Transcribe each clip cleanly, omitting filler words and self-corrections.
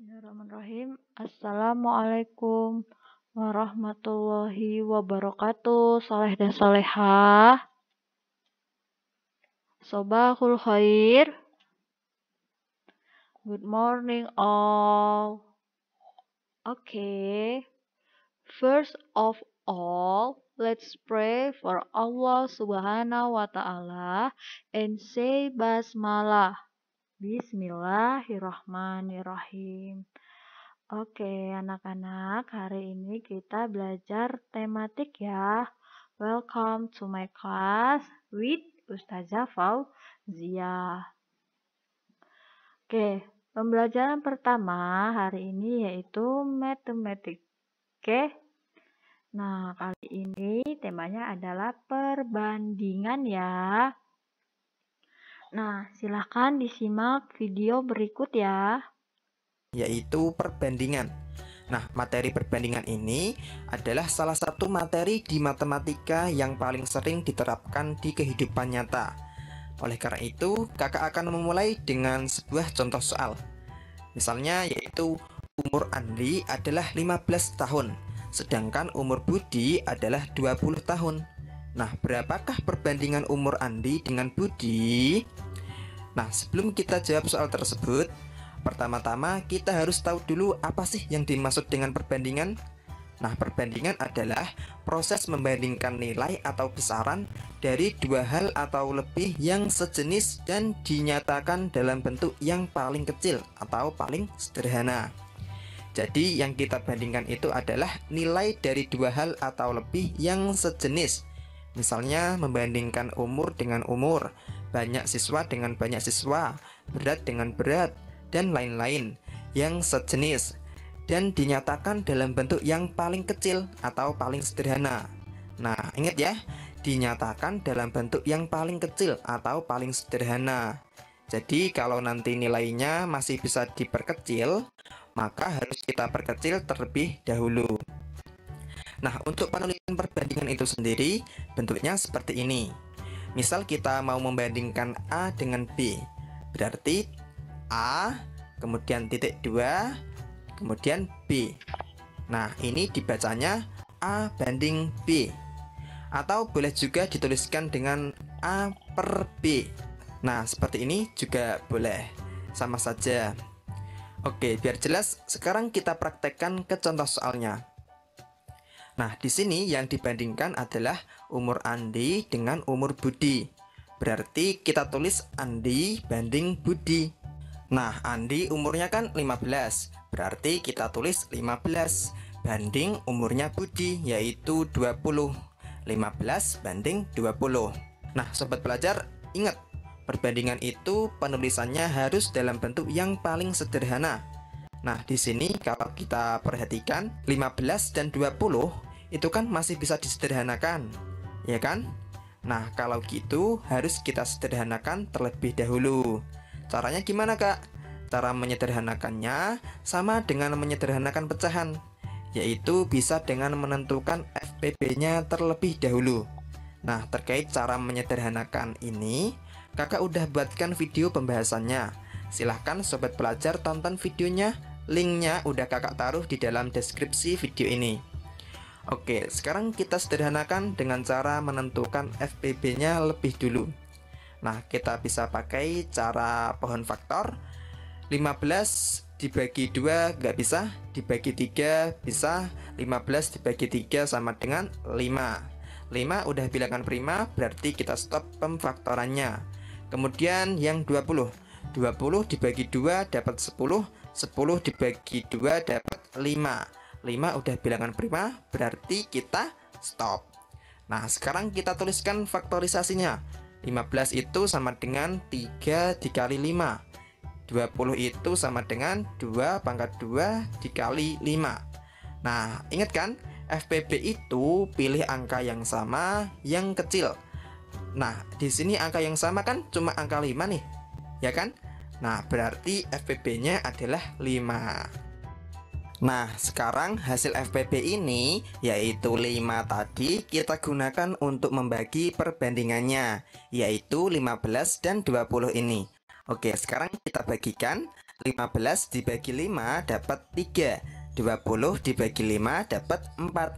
Bismillahirrahmanirrahim. Assalamualaikum warahmatullahi wabarakatuh. Saleh dan salehah. Sobahul khair. Good morning all. Okay. First of all, let's pray for Allah Subhanahu wa Ta'ala and say basmalah. Bismillahirrahmanirrahim. Oke, anak-anak, hari ini kita belajar tematik ya. Welcome to my class with Ustazah Fauzia. Oke, pembelajaran pertama hari ini yaitu matematik. Oke. Nah, kali ini temanya adalah perbandingan ya. Nah, silahkan disimak video berikut ya. Yaitu perbandingan. Nah, materi perbandingan ini adalah salah satu materi di matematika yang paling sering diterapkan di kehidupan nyata. Oleh karena itu, kakak akan memulai dengan sebuah contoh soal. Misalnya yaitu umur Andi adalah 15 tahun, sedangkan umur Budi adalah 20 tahun. Nah, berapakah perbandingan umur Andi dengan Budi? Nah, sebelum kita jawab soal tersebut, pertama-tama kita harus tahu dulu apa sih yang dimaksud dengan perbandingan. Nah, perbandingan adalah proses membandingkan nilai atau besaran dari dua hal atau lebih yang sejenis dan dinyatakan dalam bentuk yang paling kecil atau paling sederhana. Jadi yang kita bandingkan itu adalah nilai dari dua hal atau lebih yang sejenis. Misalnya membandingkan umur dengan umur, banyak siswa dengan banyak siswa, berat dengan berat, dan lain-lain yang sejenis dan dinyatakan dalam bentuk yang paling kecil atau paling sederhana. Nah, ingat ya, dinyatakan dalam bentuk yang paling kecil atau paling sederhana. Jadi kalau nanti nilainya masih bisa diperkecil, maka harus kita perkecil terlebih dahulu. Nah, untuk penulisan perbandingan itu sendiri bentuknya seperti ini. Misal kita mau membandingkan A dengan B, berarti A, kemudian titik 2, kemudian B. Nah, ini dibacanya A banding B. Atau boleh juga dituliskan dengan A per B. Nah, seperti ini juga boleh, sama saja. Oke, biar jelas, sekarang kita praktekkan ke contoh soalnya. Nah, di sini yang dibandingkan adalah umur Andi dengan umur Budi. Berarti kita tulis Andi banding Budi. Nah, Andi umurnya kan 15. Berarti kita tulis 15 banding umurnya Budi yaitu 20. 15 banding 20. Nah, sobat pelajar, ingat, perbandingan itu penulisannya harus dalam bentuk yang paling sederhana. Nah, di sini kalau kita perhatikan 15 dan 20 itu kan masih bisa disederhanakan, ya kan? Nah, kalau gitu harus kita sederhanakan terlebih dahulu. Caranya gimana, Kak? Cara menyederhanakannya sama dengan menyederhanakan pecahan, yaitu bisa dengan menentukan FPB-nya terlebih dahulu. Nah, terkait cara menyederhanakan ini, kakak udah buatkan video pembahasannya. Silahkan sobat pelajar tonton videonya. Linknya udah kakak taruh di dalam deskripsi video ini. Oke, sekarang kita sederhanakan dengan cara menentukan FPB-nya lebih dulu. Nah, kita bisa pakai cara pohon faktor. 15 dibagi 2 nggak bisa, dibagi 3 bisa. 15 dibagi 3 sama dengan 5. 5 udah bilangan prima, berarti kita stop pemfaktorannya. Kemudian yang 20 dibagi 2 dapat 10. 10 dibagi 2 dapat 5. 5 udah bilangan prima, berarti kita stop. Nah, sekarang kita tuliskan faktorisasinya. 15 itu sama dengan 3 dikali 5. 20 itu sama dengan 2 pangkat 2 dikali 5. Nah, ingat kan? FPB itu pilih angka yang sama, yang kecil. Nah, di sini angka yang sama kan cuma angka 5 nih, ya kan? Nah, berarti FPB-nya adalah 5. Nah, sekarang hasil FPB ini, yaitu 5 tadi, kita gunakan untuk membagi perbandingannya, yaitu 15 dan 20 ini. Oke, sekarang kita bagikan. 15 dibagi 5 dapat 3. 20 dibagi 5 dapat 4.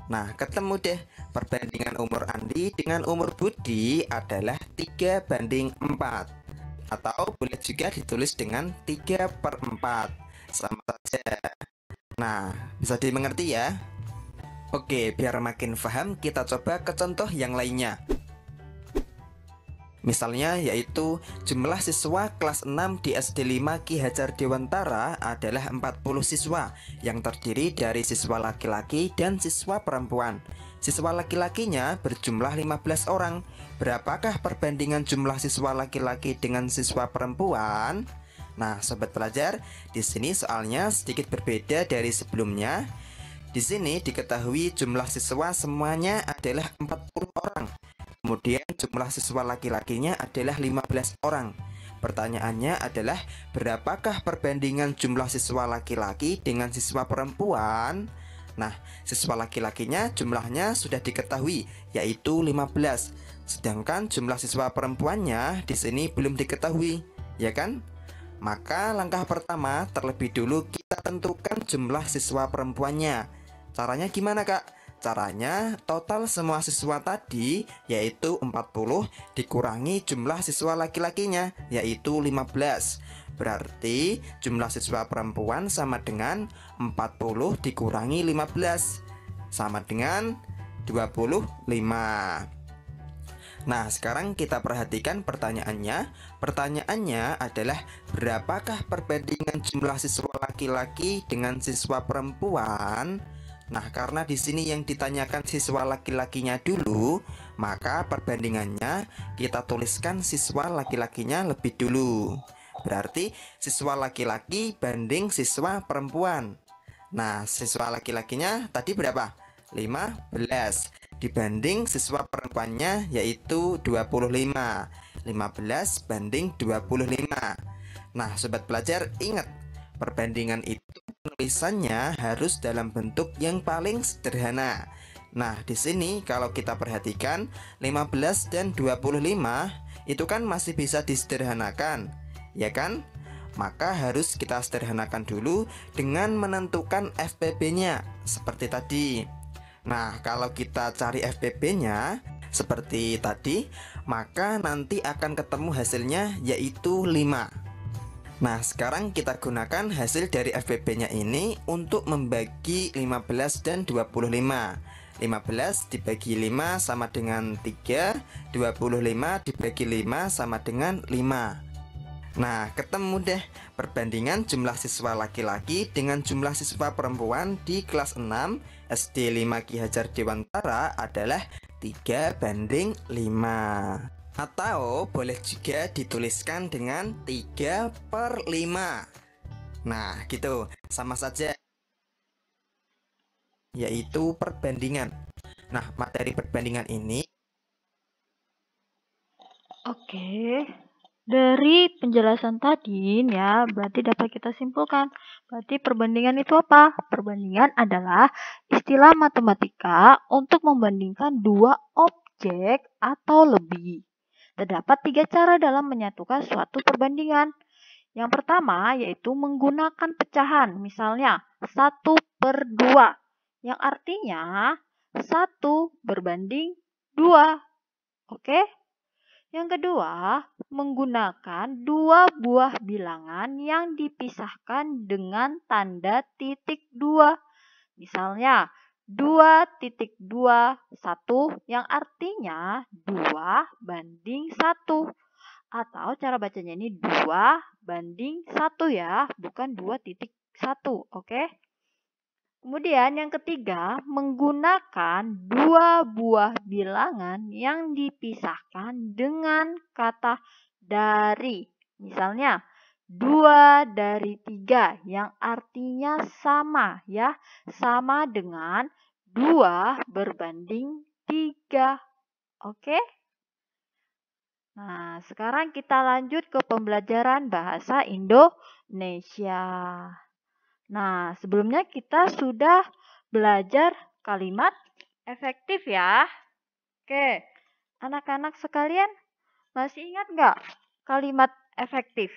Nah, ketemu deh. Perbandingan umur Andi dengan umur Budi adalah 3:4. Atau boleh juga ditulis dengan 3/4. Sama saja. Nah, bisa dimengerti ya? Oke, biar makin paham, kita coba ke contoh yang lainnya. Misalnya yaitu jumlah siswa kelas 6 di SD 5 Ki Hajar Dewantara adalah 40 siswa yang terdiri dari siswa laki-laki dan siswa perempuan. Siswa laki-lakinya berjumlah 15 orang. Berapakah perbandingan jumlah siswa laki-laki dengan siswa perempuan? Nah, sobat pelajar, di sini soalnya sedikit berbeda dari sebelumnya. Di sini diketahui jumlah siswa semuanya adalah 40 orang. Kemudian jumlah siswa laki-lakinya adalah 15 orang. Pertanyaannya adalah berapakah perbandingan jumlah siswa laki-laki dengan siswa perempuan? Nah, siswa laki-lakinya jumlahnya sudah diketahui yaitu 15. Sedangkan jumlah siswa perempuannya di sini belum diketahui, ya kan? Maka langkah pertama terlebih dulu kita tentukan jumlah siswa perempuannya. Caranya gimana, Kak? Caranya total semua siswa tadi yaitu 40 dikurangi jumlah siswa laki-lakinya yaitu 15. Berarti jumlah siswa perempuan sama dengan 40 dikurangi 15 sama dengan 25. Nah, sekarang kita perhatikan pertanyaannya. Pertanyaannya adalah berapakah perbandingan jumlah siswa laki-laki dengan siswa perempuan? Nah, karena di sini yang ditanyakan siswa laki-lakinya dulu, maka perbandingannya kita tuliskan siswa laki-lakinya lebih dulu. Berarti siswa laki-laki banding siswa perempuan. Nah, siswa laki-lakinya tadi berapa? 15 dibanding siswa perempuannya yaitu 25. 15 banding 25. Nah, sobat pelajar ingat, perbandingan itu tulisannya harus dalam bentuk yang paling sederhana. Nah, di sini kalau kita perhatikan 15 dan 25 itu kan masih bisa disederhanakan, ya kan? Maka harus kita sederhanakan dulu dengan menentukan FPB-nya seperti tadi. Nah, kalau kita cari FPB-nya seperti tadi, maka nanti akan ketemu hasilnya yaitu 5. Nah, sekarang kita gunakan hasil dari FPB-nya ini untuk membagi 15 dan 25. 15 dibagi 5 sama dengan 3, 25 dibagi 5 sama dengan 5. Nah, ketemu deh perbandingan jumlah siswa laki-laki dengan jumlah siswa perempuan di kelas 6 SD 5 Ki Hajar Dewantara adalah 3:5. Atau boleh juga dituliskan dengan 3/5. Nah, gitu, sama saja, yaitu perbandingan. Nah, materi perbandingan ini Oke, dari penjelasan tadi ya, berarti dapat kita simpulkan. Berarti perbandingan itu apa? Perbandingan adalah istilah matematika untuk membandingkan dua objek atau lebih. Terdapat 3 cara dalam menyatukan suatu perbandingan. Yang pertama yaitu menggunakan pecahan, misalnya 1/2, yang artinya 1 berbanding 2. Oke? Yang kedua, menggunakan dua buah bilangan yang dipisahkan dengan tanda titik 2. Misalnya 2.21 yang artinya 2/1. Atau cara bacanya ini 2/1 ya, bukan 2.1, oke? Kemudian yang ketiga, menggunakan dua buah bilangan yang dipisahkan dengan kata dari. Misalnya 2/3 yang artinya sama ya, sama dengan 2/3. Oke? Nah, sekarang kita lanjut ke pembelajaran bahasa Indonesia. Nah, sebelumnya kita sudah belajar kalimat efektif ya. Oke, anak-anak sekalian masih ingat nggak kalimat efektif?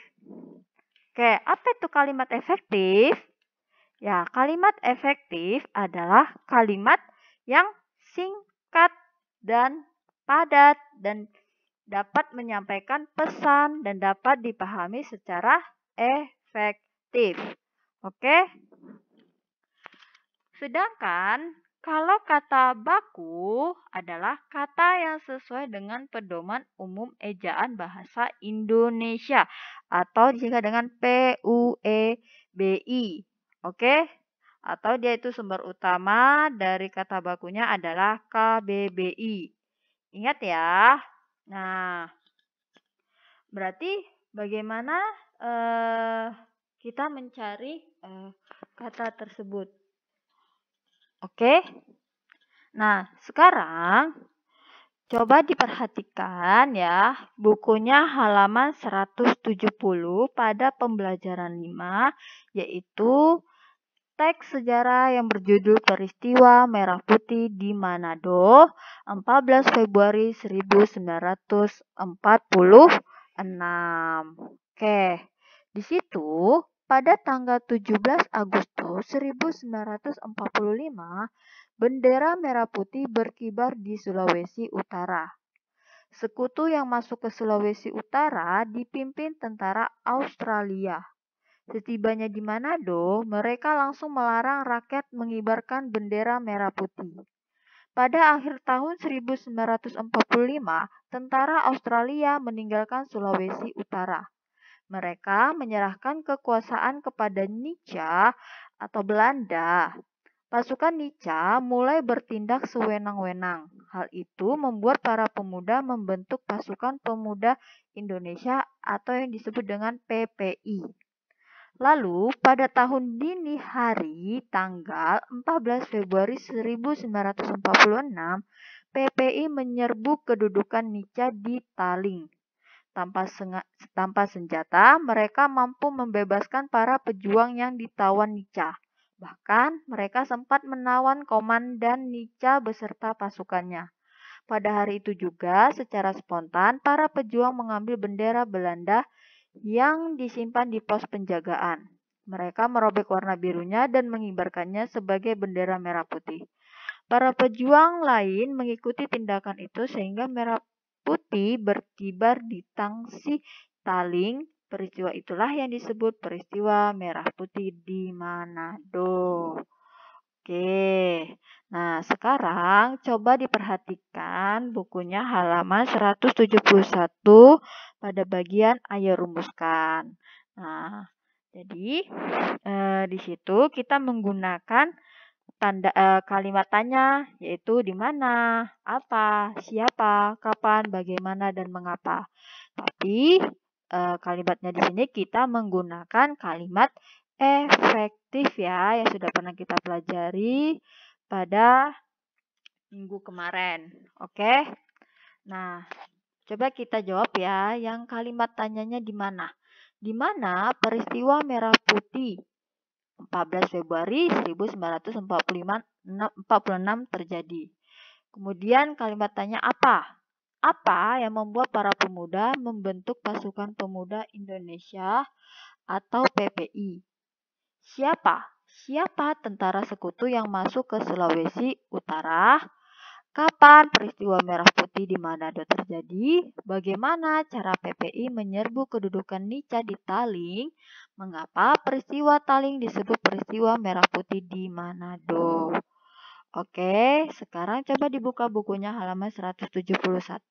Oke, apa itu kalimat efektif? Ya, kalimat efektif adalah kalimat yang singkat dan padat dan dapat menyampaikan pesan dan dapat dipahami secara efektif. Oke? Sedangkan kalau kata baku adalah kata yang sesuai dengan pedoman umum ejaan bahasa Indonesia atau disingkat dengan PUEBI. Oke? Atau dia itu sumber utama dari kata bakunya adalah KBBI. Ingat ya. Nah, berarti bagaimana kita mencari kata tersebut? Oke. Nah, sekarang coba diperhatikan ya, bukunya halaman 170 pada pembelajaran 5, yaitu teks sejarah yang berjudul Peristiwa Merah Putih di Manado, 14 Februari 1946. Oke, di situ pada tanggal 17 Agustus 1945, bendera merah putih berkibar di Sulawesi Utara. Sekutu yang masuk ke Sulawesi Utara dipimpin tentara Australia. Setibanya di Manado, mereka langsung melarang rakyat mengibarkan bendera merah putih. Pada akhir tahun 1945, tentara Australia meninggalkan Sulawesi Utara. Mereka menyerahkan kekuasaan kepada Nica atau Belanda. Pasukan Nica mulai bertindak sewenang-wenang. Hal itu membuat para pemuda membentuk Pasukan Pemuda Indonesia atau yang disebut dengan PPI. Lalu pada tahun dini hari tanggal 14 Februari 1946, PPI menyerbu kedudukan Nica di Taling. Tanpa senjata, mereka mampu membebaskan para pejuang yang ditawan Nica. Bahkan, mereka sempat menawan komandan Nica beserta pasukannya. Pada hari itu juga, secara spontan, para pejuang mengambil bendera Belanda yang disimpan di pos penjagaan. Mereka merobek warna birunya dan mengibarkannya sebagai bendera merah putih. Para pejuang lain mengikuti tindakan itu sehingga merah putih berkibar di Tangsi Taling. Peristiwa itulah yang disebut peristiwa merah putih di Manado. Oke. Nah, sekarang coba diperhatikan bukunya halaman 171 pada bagian ayo rumuskan. Nah, jadi di situ kita menggunakan kalimat tanya, yaitu di mana, apa, siapa, kapan, bagaimana, dan mengapa. Tapi kalimatnya di sini kita menggunakan kalimat efektif ya, yang sudah pernah kita pelajari pada minggu kemarin. Oke. Nah, coba kita jawab ya, yang kalimat tanyanya di mana? Di mana peristiwa merah putih 14 Februari 1946 terjadi. Kemudian kalimat tanya apa? Apa yang membuat para pemuda membentuk Pasukan Pemuda Indonesia atau PPI? Siapa tentara sekutu yang masuk ke Sulawesi Utara? Kapan peristiwa merah putih di Manado terjadi? Bagaimana cara PPI menyerbu kedudukan Nica di Taling? Mengapa peristiwa Taling disebut peristiwa merah putih di Manado? Oke, sekarang coba dibuka bukunya halaman 172,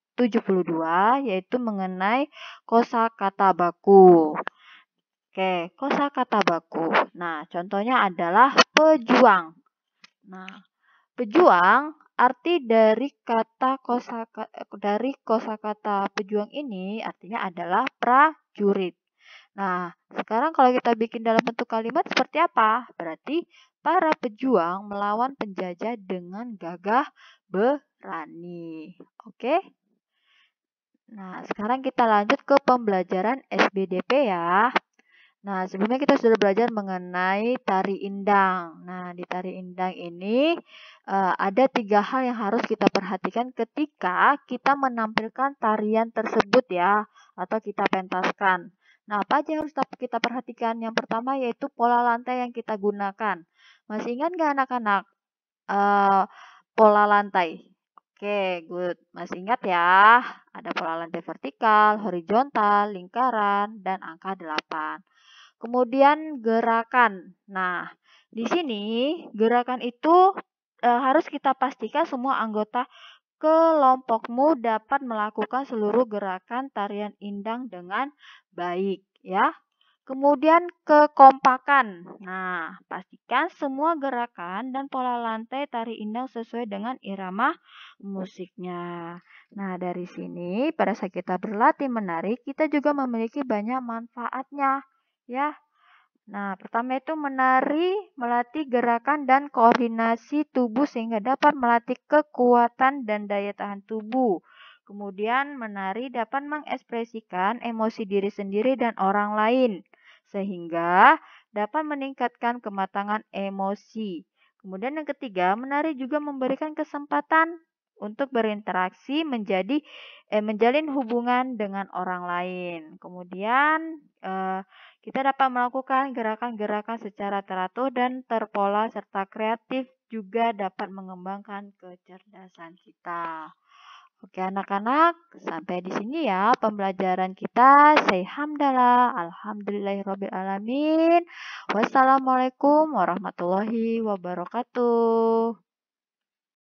yaitu mengenai kosakata baku. Oke, kosakata baku. Nah, contohnya adalah pejuang. Nah, pejuang, arti dari kosakata pejuang ini artinya adalah prajurit. Nah, sekarang kalau kita bikin dalam bentuk kalimat seperti apa? Berarti para pejuang melawan penjajah dengan gagah berani. Oke? Nah, sekarang kita lanjut ke pembelajaran SBDP ya. Nah, sebelumnya kita sudah belajar mengenai tari indang. Nah, di tari indang ini ada 3 hal yang harus kita perhatikan ketika kita menampilkan tarian tersebut ya, atau kita pentaskan. Nah, apa aja yang harus kita perhatikan? Yang pertama yaitu pola lantai yang kita gunakan. Masih ingat nggak anak-anak pola lantai? Oke, good. Masih ingat ya? Ada pola lantai vertikal, horizontal, lingkaran, dan angka 8. Kemudian gerakan. Nah, di sini gerakan itu harus kita pastikan semua anggota kelompokmu dapat melakukan seluruh gerakan tarian indang dengan baik, ya. Kemudian kekompakan. Nah, pastikan semua gerakan dan pola lantai tari indang sesuai dengan irama musiknya. Nah, dari sini pada saat kita berlatih menari, kita juga memiliki banyak manfaatnya, ya. Nah, pertama itu menari, melatih gerakan dan koordinasi tubuh sehingga dapat melatih kekuatan dan daya tahan tubuh. Kemudian menari dapat mengekspresikan emosi diri sendiri dan orang lain sehingga dapat meningkatkan kematangan emosi. Kemudian yang ketiga, menari juga memberikan kesempatan untuk berinteraksi menjalin hubungan dengan orang lain. Kemudian kita dapat melakukan gerakan-gerakan secara teratur dan terpola serta kreatif juga dapat mengembangkan kecerdasan kita. Oke anak-anak, sampai di sini ya pembelajaran kita. Say hamdalah, alhamdulillahirabbil alamin. Wassalamualaikum warahmatullahi wabarakatuh.